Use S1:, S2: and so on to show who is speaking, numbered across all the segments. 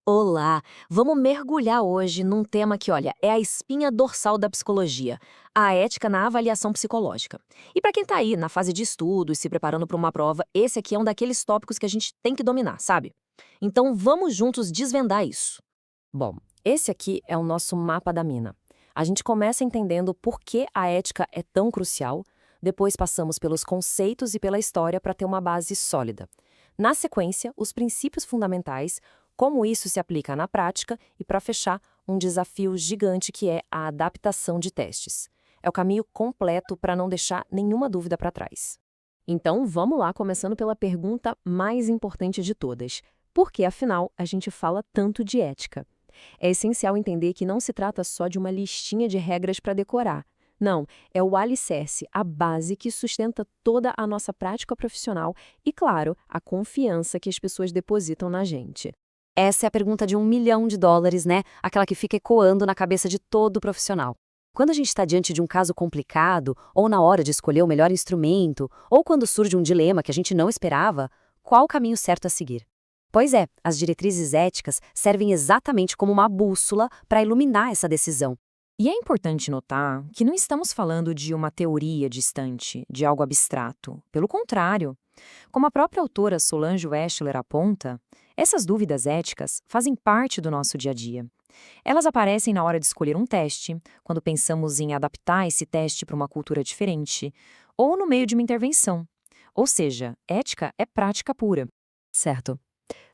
S1: Olá! Vamos mergulhar hoje num tema que, olha, é a espinha dorsal da psicologia, a ética na avaliação psicológica. E para quem tá aí na fase de estudo e se preparando para uma prova, esse aqui é um daqueles tópicos que a gente tem que dominar, sabe? Então vamos juntos desvendar isso.
S2: Bom, esse aqui é o nosso mapa da mina. A gente começa entendendo por que a ética é tão crucial, depois passamos pelos conceitos e pela história para ter uma base sólida. Na sequência, os princípios fundamentais, como isso se aplica na prática e, para fechar, um desafio gigante que é a adaptação de testes. É o caminho completo para não deixar nenhuma dúvida para trás. Então, vamos lá, começando pela pergunta mais importante de todas. Por que, afinal, a gente fala tanto de ética? É essencial entender que não se trata só de uma listinha de regras para decorar. Não, é o alicerce, a base que sustenta toda a nossa prática profissional e, claro, a confiança que as pessoas depositam na gente.
S3: Essa é a pergunta de US$ 1 milhão, né? Aquela que fica ecoando na cabeça de todo profissional. Quando a gente está diante de um caso complicado, ou na hora de escolher o melhor instrumento, ou quando surge um dilema que a gente não esperava, qual o caminho certo a seguir? Pois é, as diretrizes éticas servem exatamente como uma bússola para iluminar essa decisão.
S2: E é importante notar que não estamos falando de uma teoria distante, de algo abstrato. Pelo contrário, como a própria autora Solange Wechsler aponta, essas dúvidas éticas fazem parte do nosso dia a dia. Elas aparecem na hora de escolher um teste, quando pensamos em adaptar esse teste para uma cultura diferente, ou no meio de uma intervenção. Ou seja, ética é prática pura.
S3: Certo.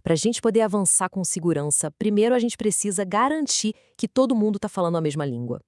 S3: Para a gente poder avançar com segurança, primeiro a gente precisa garantir que todo mundo está falando a mesma língua.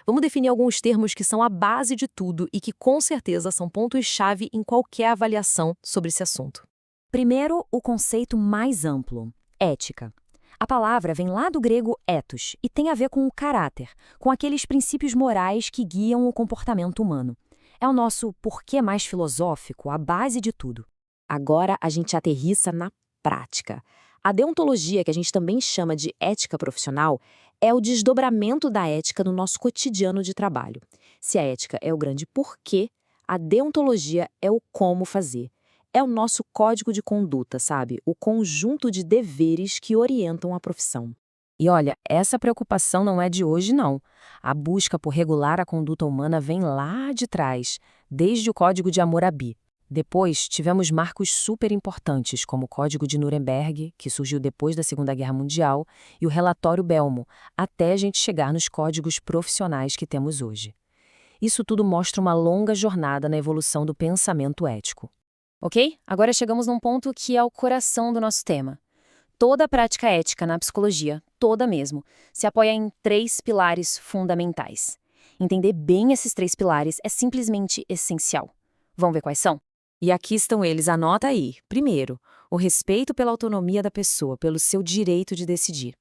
S3: Vamos definir alguns termos que são a base de tudo e que com certeza são pontos-chave em qualquer avaliação sobre esse assunto. Primeiro, o conceito mais amplo: ética. A palavra vem lá do grego ethos e tem a ver com o caráter, com aqueles princípios morais que guiam o comportamento humano. É o nosso porquê mais filosófico, a base de tudo. Agora a gente aterrissa na prática. A deontologia, que a gente também chama de ética profissional, é o desdobramento da ética no nosso cotidiano de trabalho. Se a ética é o grande porquê, a deontologia é o como fazer. É o nosso código de conduta, sabe? O conjunto de deveres que orientam a profissão.
S2: E olha, essa preocupação não é de hoje, não. A busca por regular a conduta humana vem lá de trás, desde o Código de Hammurabi. Depois, tivemos marcos super importantes, como o Código de Nuremberg, que surgiu depois da Segunda Guerra Mundial, e o Relatório Belmo, até a gente chegar nos códigos profissionais que temos hoje. Isso tudo mostra uma longa jornada na evolução do pensamento ético. Ok? Agora chegamos num ponto que é o coração do nosso tema. Toda a prática ética na psicologia, toda mesmo, se apoia em três pilares fundamentais. Entender bem esses três pilares é simplesmente essencial. Vamos ver quais são? E aqui estão eles, anota aí. Primeiro, o respeito pela autonomia da pessoa, pelo seu direito de decidir.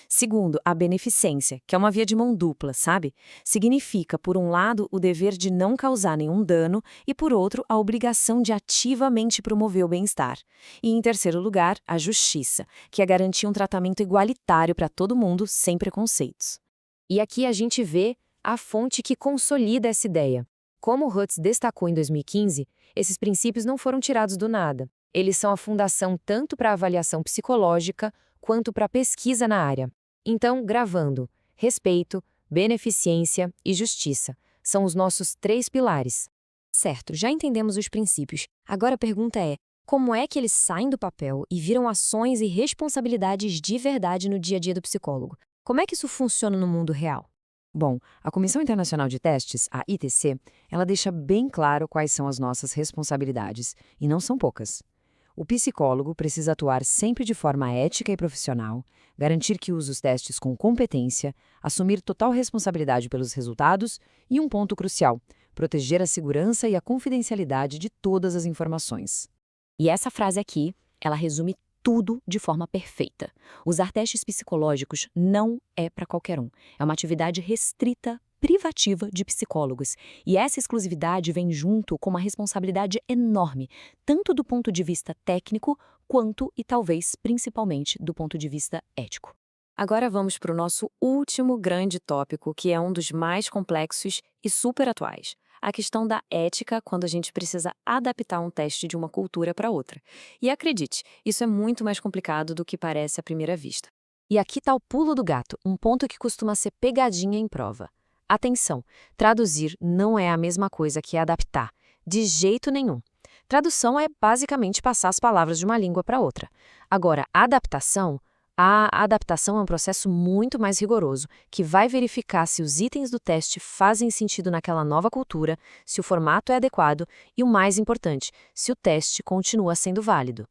S2: Segundo, a beneficência, que é uma via de mão dupla, sabe? Significa, por um lado, o dever de não causar nenhum dano e, por outro, a obrigação de ativamente promover o bem-estar. E, em terceiro lugar, a justiça, que é garantir um tratamento igualitário para todo mundo, sem preconceitos. E aqui a gente vê a fonte que consolida essa ideia. Como Hutz destacou em 2015, esses princípios não foram tirados do nada. Eles são a fundação tanto para a avaliação psicológica quanto para a pesquisa na área. Então, gravando, respeito, beneficência e justiça são os nossos três pilares. Certo, já entendemos os princípios. Agora a pergunta é: como é que eles saem do papel e viram ações e responsabilidades de verdade no dia a dia do psicólogo? Como é que isso funciona no mundo real? Bom, a Comissão Internacional de Testes, a ITC, ela deixa bem claro quais são as nossas responsabilidades, e não são poucas. O psicólogo precisa atuar sempre de forma ética e profissional, garantir que use os testes com competência, assumir total responsabilidade pelos resultados e, um ponto crucial, proteger a segurança e a confidencialidade de todas as informações.
S3: E essa frase aqui, ela resume tudo de forma perfeita. Usar testes psicológicos não é para qualquer um. É uma atividade restrita, privativa de psicólogos. E essa exclusividade vem junto com uma responsabilidade enorme, tanto do ponto de vista técnico, quanto e talvez principalmente do ponto de vista ético.
S2: Agora vamos para o nosso último grande tópico, que é um dos mais complexos e super atuais. A questão da ética quando a gente precisa adaptar um teste de uma cultura para outra. E acredite, isso é muito mais complicado do que parece à primeira vista.
S1: E aqui está o pulo do gato, um ponto que costuma ser pegadinha em prova. Atenção, traduzir não é a mesma coisa que adaptar, de jeito nenhum. Tradução é basicamente passar as palavras de uma língua para outra. Agora, a adaptação é um processo muito mais rigoroso, que vai verificar se os itens do teste fazem sentido naquela nova cultura, se o formato é adequado e, o mais importante, se o teste continua sendo válido.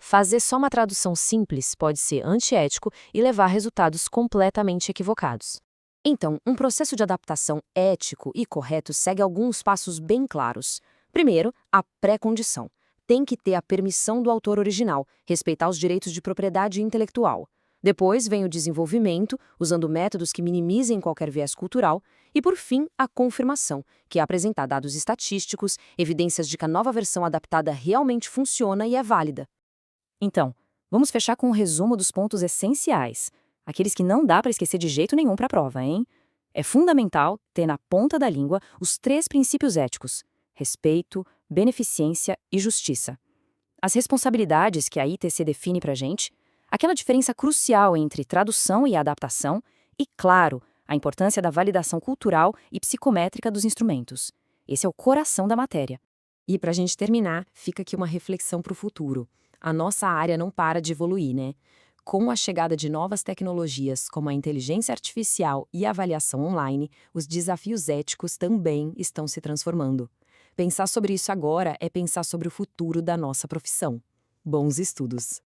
S1: Fazer só uma tradução simples pode ser antiético e levar a resultados completamente equivocados.
S3: Então, um processo de adaptação ético e correto segue alguns passos bem claros. Primeiro, a pré-condição. Tem que ter a permissão do autor original, respeitar os direitos de propriedade intelectual. Depois vem o desenvolvimento, usando métodos que minimizem qualquer viés cultural. E, por fim, a confirmação, que é apresentar dados estatísticos, evidências de que a nova versão adaptada realmente funciona e é válida.
S2: Então, vamos fechar com um resumo dos pontos essenciais. Aqueles que não dá para esquecer de jeito nenhum para a prova, hein? É fundamental ter na ponta da língua os 3 princípios éticos: respeito, beneficência e justiça. As responsabilidades que a ITC define para a gente, aquela diferença crucial entre tradução e adaptação e, claro, a importância da validação cultural e psicométrica dos instrumentos. Esse é o coração da matéria.
S1: E para a gente terminar, fica aqui uma reflexão para o futuro. A nossa área não para de evoluir, né? Com a chegada de novas tecnologias, como a inteligência artificial e a avaliação online, os desafios éticos também estão se transformando. Pensar sobre isso agora é pensar sobre o futuro da nossa profissão. Bons estudos!